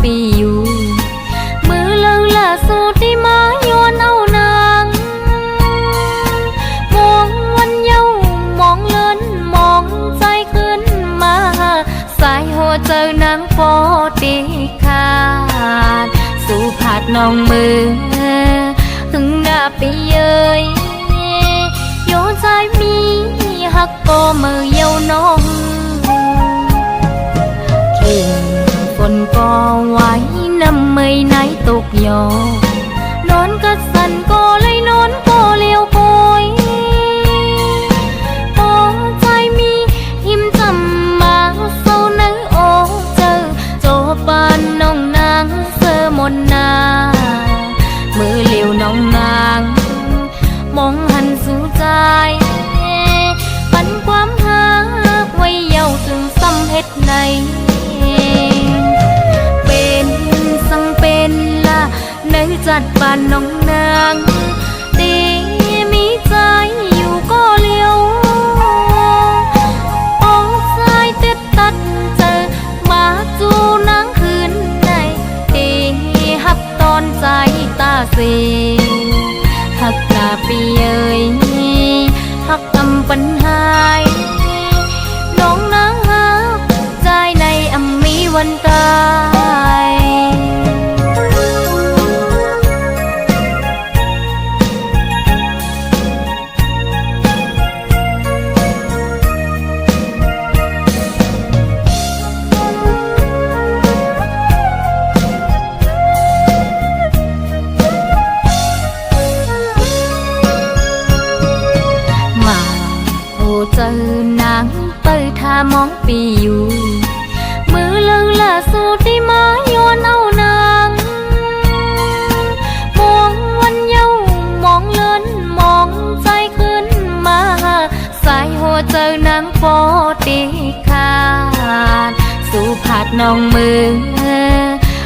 ปีอยู่มือเลิงล่าสุดที่มาย้อนเอานางมองวันเย้ามองเลินมองใจขึ้นมาสายหัวเจอนางฟอตีขาดสู่ผาดน้องมือถึงหน้าปีเย้ยโยนใจมีฮักก็มือเย้าน้องเข่งฝนก็ไว้น้ำเมยไหนตกยอนอนกัดสันก็เลยนอนก็เลี้ยวคอยพอใจมีหิมจำมาเศร้าเนื้อโอเจอโจปานน้องนางเสือมนนามือเลี้ยวน้องนางมองหันสู่ใจปันความหักไว้เย้าถึงซ้ำเฮ็ดในเป็นสังเป็นละในจัดบ้านน้องนางดีมีใจอยู่ก็เลี้ยวออกสายเต็ดตัดเจอมาจูนางคืนในดีฮับตอนใจตาเสีฮักลาปีเอ่ยฮักกำปัญหายน้องนางฮักใจในอำมีวันตายเจอนางเปิดท่ามองปีอยู่มือเลิงล่าสุดที่มาย้อนเอานางมองวันเย้ามองเลินมองใจขึ้นมาสายหัวเจอนางฟอตีขาดสู่ผาดน้องมือ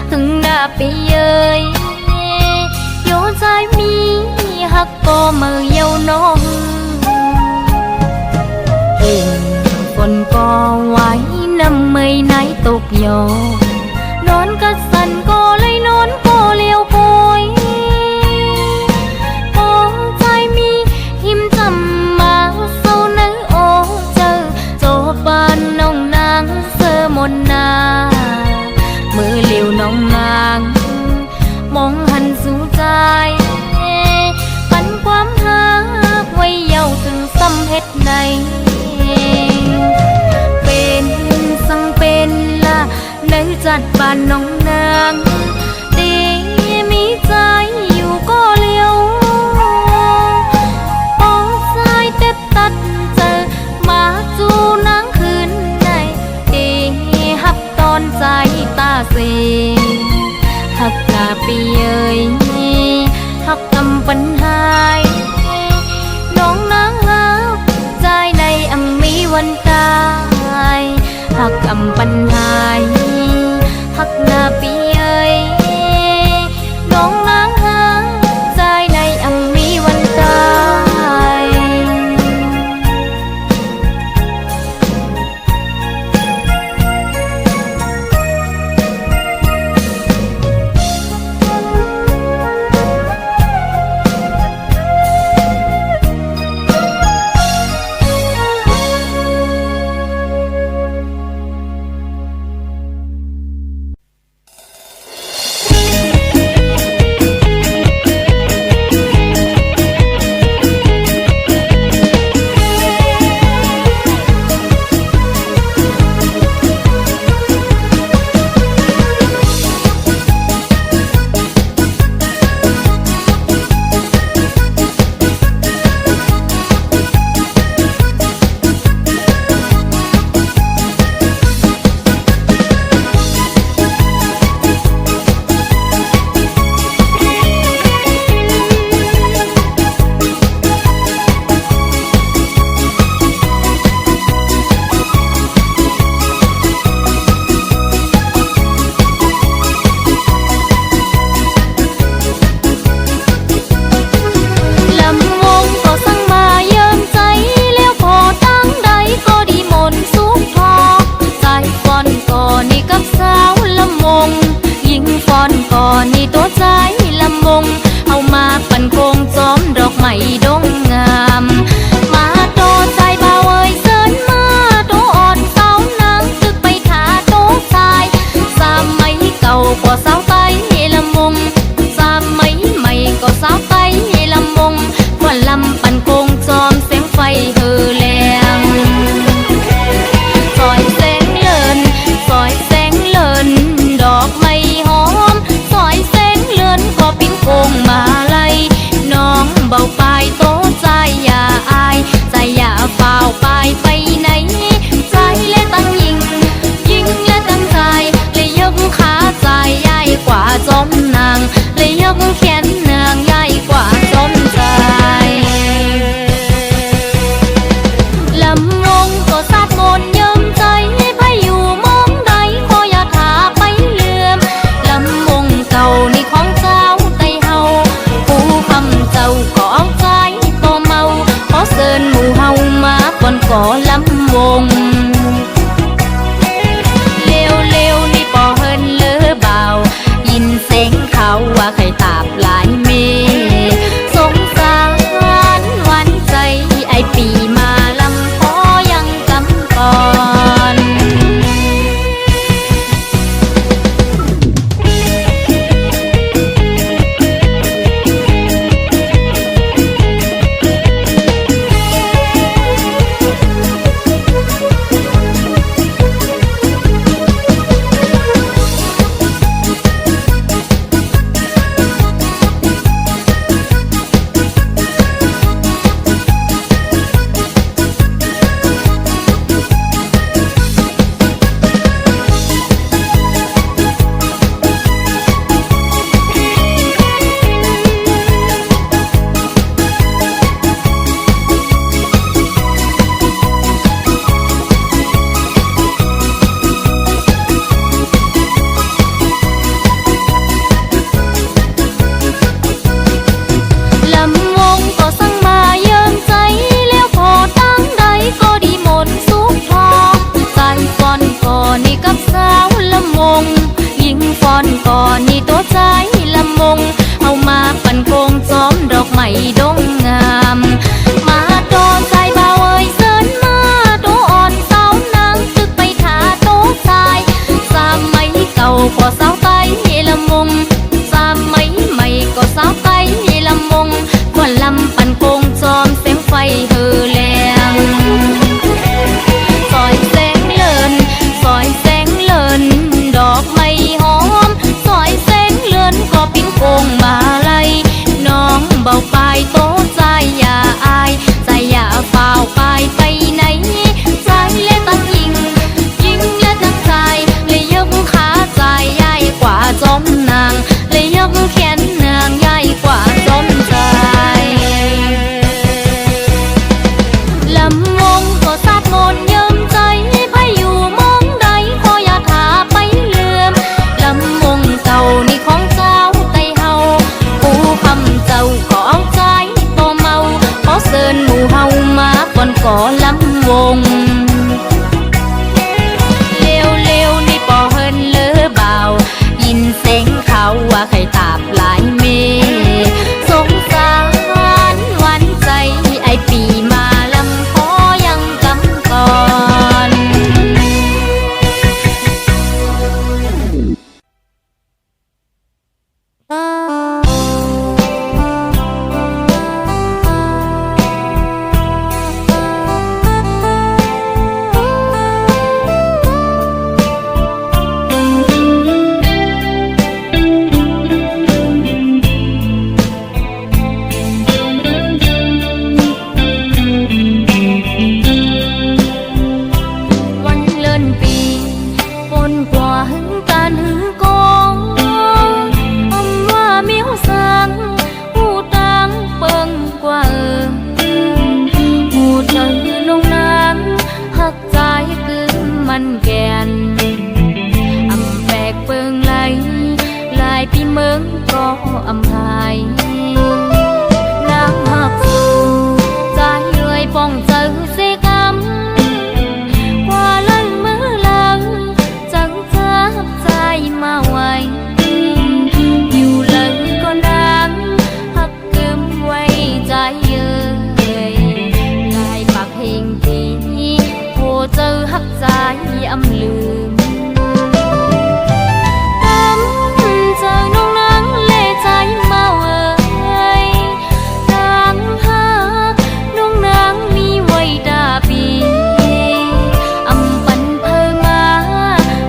ถึงหน้าปีเย้ยโยนใจมีฮักก็มือเย้าน้องฝนก็ไว้น้ำเมยไหนตกยอนอนกัดสันก็เลยนอนก็เลี้ยวคอยพอใจมีหิมจำมาเศร้าเนื้อโอเจอโจปานน้องนางเสือมนนามือเลี้ยวน้องนางมองหันสู่ใจปันความหักไว้เย้าถึงซ้ำเฮ็ดในเป็นสังเป็นละในจัดบ้านน้องนางดีมีใจอยู่ก็เลี้ยวออกสายเต็ดตัดเจอมาจูนางคืนในดีฮับตอนใจตาเสีฮักลาปีเอ่ยฮักกำปัญหายน้องนางฮักใจในอังมีวันตายฮักกำปัญหายฮักนาปีเอ่ยน้องนางฮักใจในอังมีวันตาย ดงงามมาโตใจเบาเอ้ยเซินมาโตอ่อนสาวนางตึกไปทาโตชายสามไม้เก่าก็สาวไตละมุงสามไม้ใหม่ก็สาวไตละมุงควันลำปันโกงจอมแสงไฟเฮอแรงซอยแสงเลินซอยแสงเลินดอกไม้หอมซอยแสงเลินก็ปิ้งโกงมาลัยน้องเบาปลายโตใจอย่าอายใจอย่าเฝ้าไปไปไหนใจและตั้งยิงยิงและตั้งใจเลยยกขาใจใหญ่กว่าจอมนางเลยยกแขนนางใหญ่กว่าจอมใจลำวงก็สาดมนต์เยิ้มใจพาอยู่มองใดขออย่าถาไปเลื่อมลำวงเก่านี่ของเจ้าไตเฮาผู้คำเจ้าก็เอาใจต่อเมาขอเชิญหมู่เฮามาก่อนก่อลำวงเร็วๆนี่ปอเฮินเลอเบายินเสียงเขาว่าใครตาบหลายเมสงสารหวานใจไอปีมาลำขอยังกำก่อน เบาปลายโตใจอย่าอาย อำลืมตำเจอน้องนางเล่ใจเมาเอ่ยนางฮักน้องนางมีไว้ดาปีอำปันเพอมา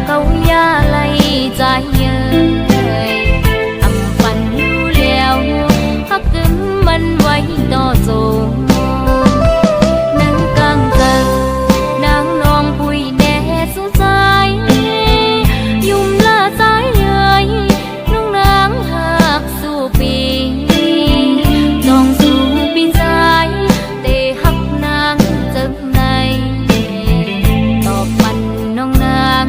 เกายาไล่ใจเอ่ยอำปันรู้แล้วฮักกึมมันไว้ต่อโจนังกังเจอนางน้องผู้แน่สุใจยุ่มละใจเอ่ยน้องนางหักสู้ปีต้องสู้ปีใจแต่หักนางจังในตอบมันน้องนาง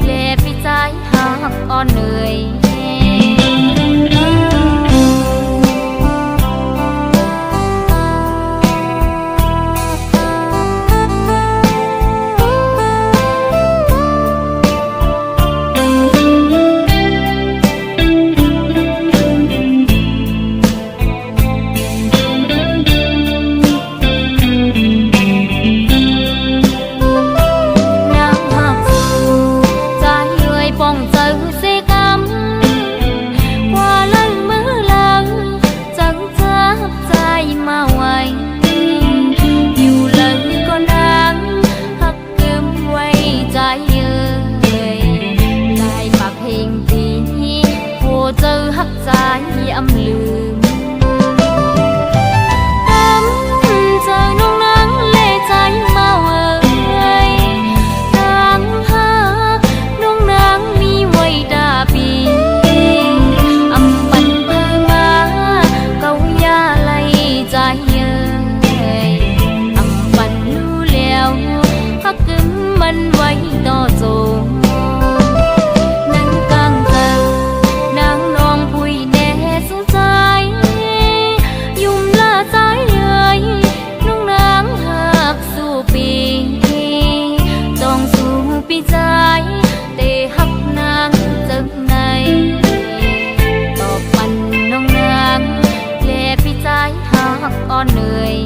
แลปีใจหักอ่อนเหนื่อยใจอำลืมตำเจอน้องนางเล่ใจเมาเอ่ยนางฮักน้องนางมีไว้ดาปีอำปันเพอมาเกายาไล่ใจเอ่ยอำปันรู้แล้วฮักกึมมันไว้ต่อโจใจแต่หักนางจังในตอบปันน้องนางแลพี่ใจหักอ่อนเหนื่อย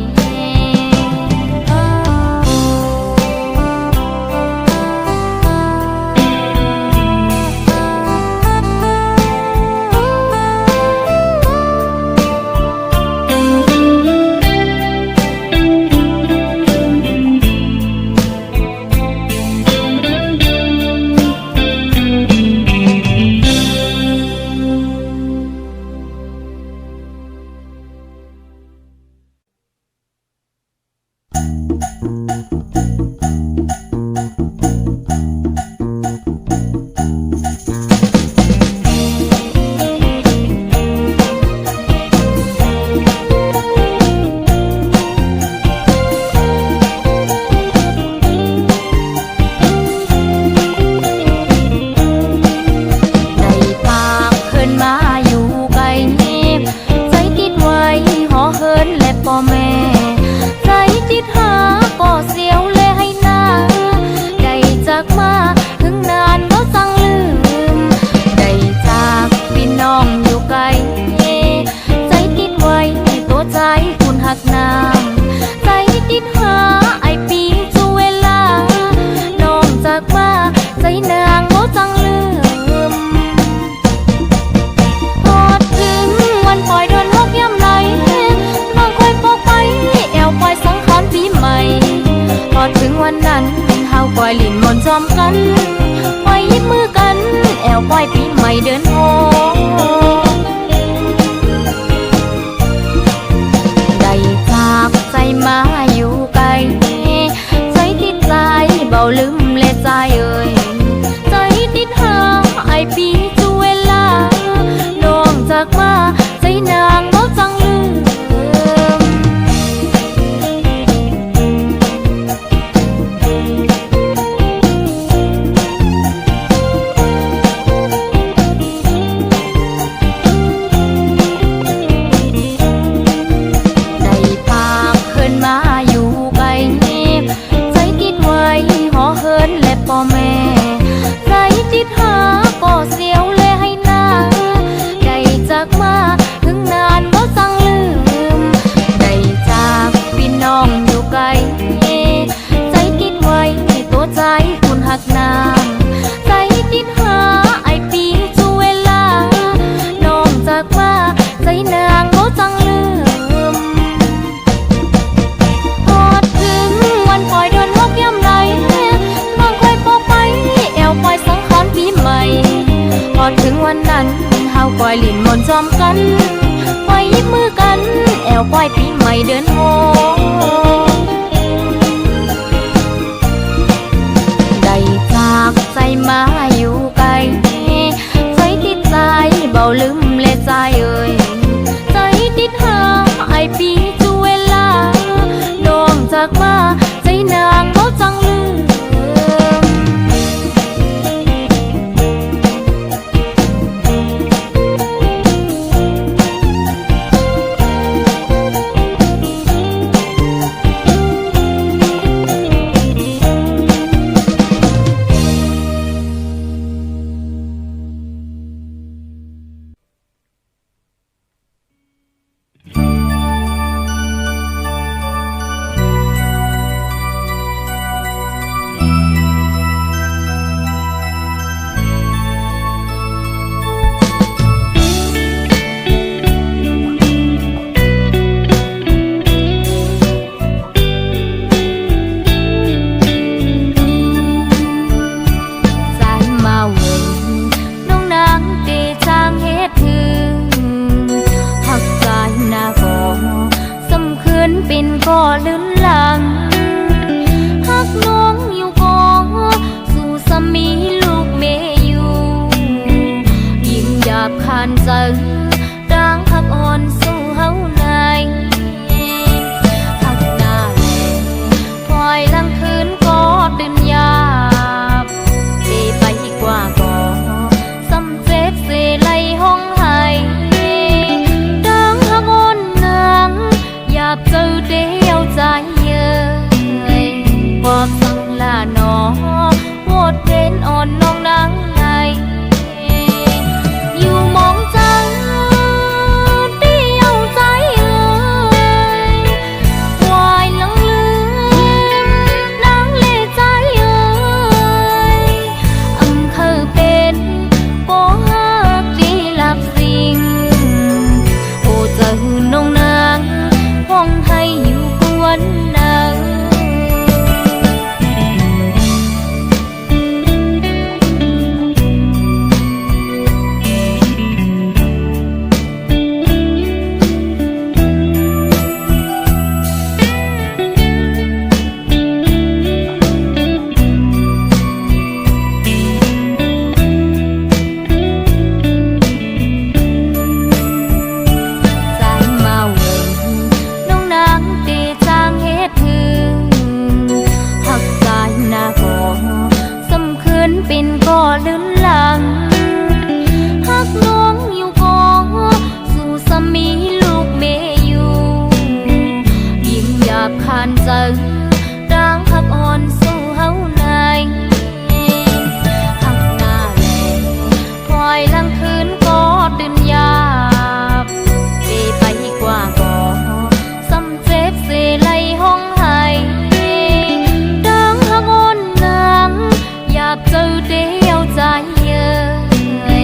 ถึงวันนั้นเฮาปล่อยลิ้นมนต์จอมกันปล่อยยิบมือกันแอวปล่อยปีใหม่เดินโฮได้จากใจมาอยู่ไกลใจติดใจเบาลืมและใจเอ่ยใจติดหาไอปีจูเวลาน้องจากมาใจนางเบาจังลืม อมกันไว้ยิบมือกันแอวควายปีใหม่เดือนหกได้จากใจมาอยู่ไกลใจติดใจเบาลืมและใจเอ่ยใจติดหาไอปีจูเวลาดวงจากมาใจนางเขาจังลืมเป็นก็ลื่นหลังหักน้องอยู่ก็สู่สามีลูกเมอยู่ยิ่งหยาบคานใจร่างหักอ่อนสู่เฮาในหักหน้าแลพลอยลังคืนก็ตื่นยาบเดไปกว่าก็สำเจ็บเสไลห้องไห้ดังหักอ่อนนางหยาบเจอเดียวใจเย้ยบอกสังลาหนอโวดเด่นอ่อนน้องนางไงอยู่มองจังเดียวใจเอ้ยวายลังลืมนางเล่ใจเอ้ยคือเป็นโปหักดีหลับสิ่งโอ้เจอน้องนางห้องให้อยู่กวนนางเป็นก็ลื่นหลังหักน้องอยู่ก็สู่สามีลูกเมอยู่ยิ่งหยาบคานใจร่างหักอ่อนสู่เฮาในหักหน้าแลพลอยลังคืนก็ตื่นยาบเดไปกว่าก็สำเจ็บเสไลห้องไห้ดังหักอ่อนนางหยาบเจอเดียวใจเย้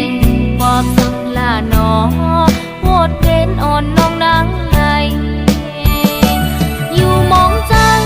ยบอกสังลาหนอโวดเด่นอ่อนน้องนางไงอยู่มองจัง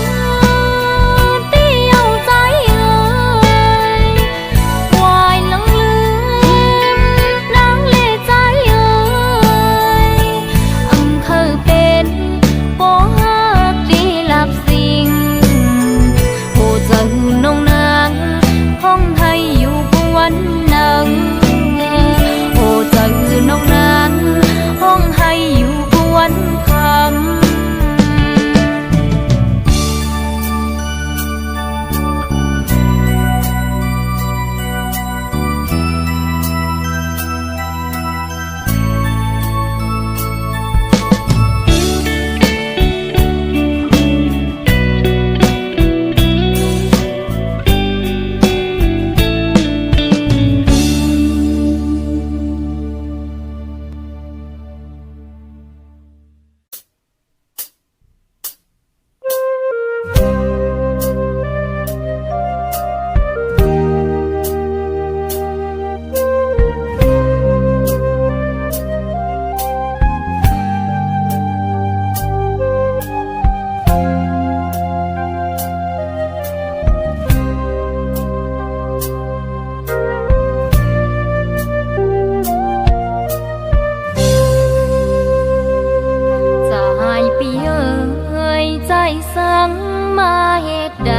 เอ่ยใจสั่งมาเหตุใด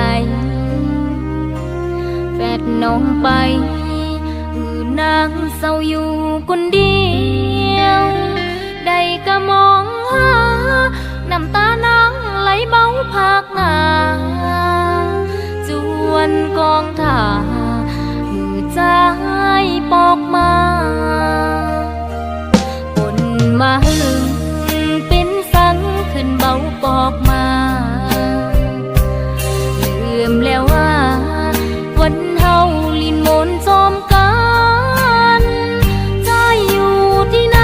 แฟดน้องไปนางเศร้าอยู่คนเดียวได้ก็มองหาน้ำตานางไหลเบาภาคหน้าจวนกองถ่ามือใจปอกมาปนมาหึงเป็นสังขึ้นเบาปอกมาลืมแล้วว่าวันเฮาลินมนจอมกันใจอยู่ที่ไหน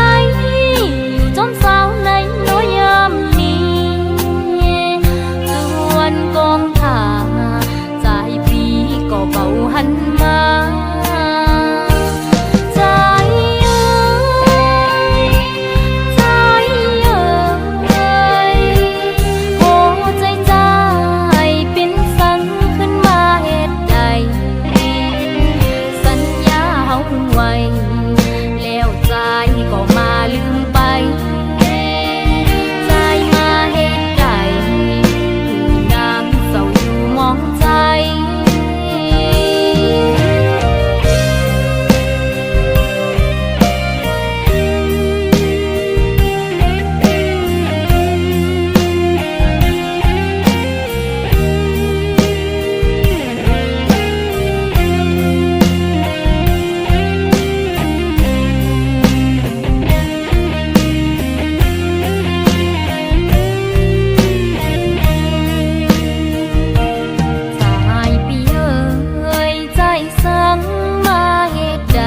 อยู่จอมสาวในน้อยยามนี้จวนกองถ่าใจพี่ก็เบาหันมาใจเอ่ยใจเอ่ยโอ้ใจใจเป็นสังขึ้นมาเหตุใดสัญญาเฮาไว้แล้วใจก็มาลืมไปใจมาเหตุใดคือนางเศร้าอยู่มองใจ สายปีเอ่ยใจสั่งมาเหตุใด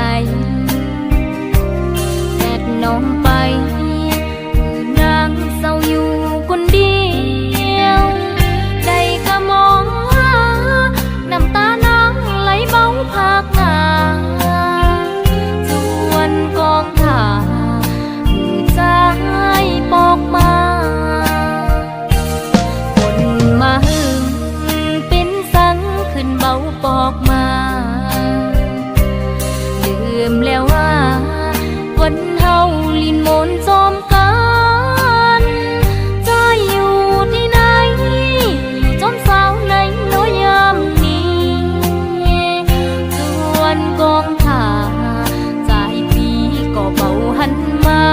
แฟดน้องไปนางเศร้าอยู่คนเดียวได้ก็มองหาน้ำตานางไหลเบาภาคหน้าจวนกองถ่ามือใจปอกมาคนมาหึงเป็นสังขึ้นเบาปอกมาลืมแล้วว่าวันเฮาลินมนจอมกันใจอยู่ที่ไหนอยู่จอมสาวในน้อยยามนี้จวนกองถ่าใจพี่ก็เบาหันมา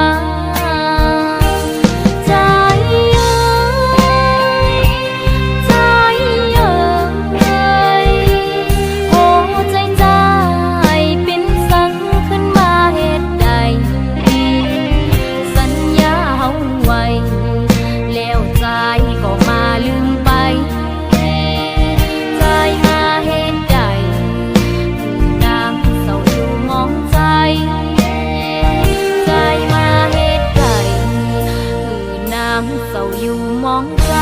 ใจเอ่ยใจเอ่ยโอ้ใจใจเป็นสังขึ้นมาเหตุใดสัญญาเฮาไว้แล้วใจก็มาลืมไปใจมาเหตุใดคือนางเศร้าอยู่มองใจใจมาเหตุใดคือนางเศร้าอยู่มองใจ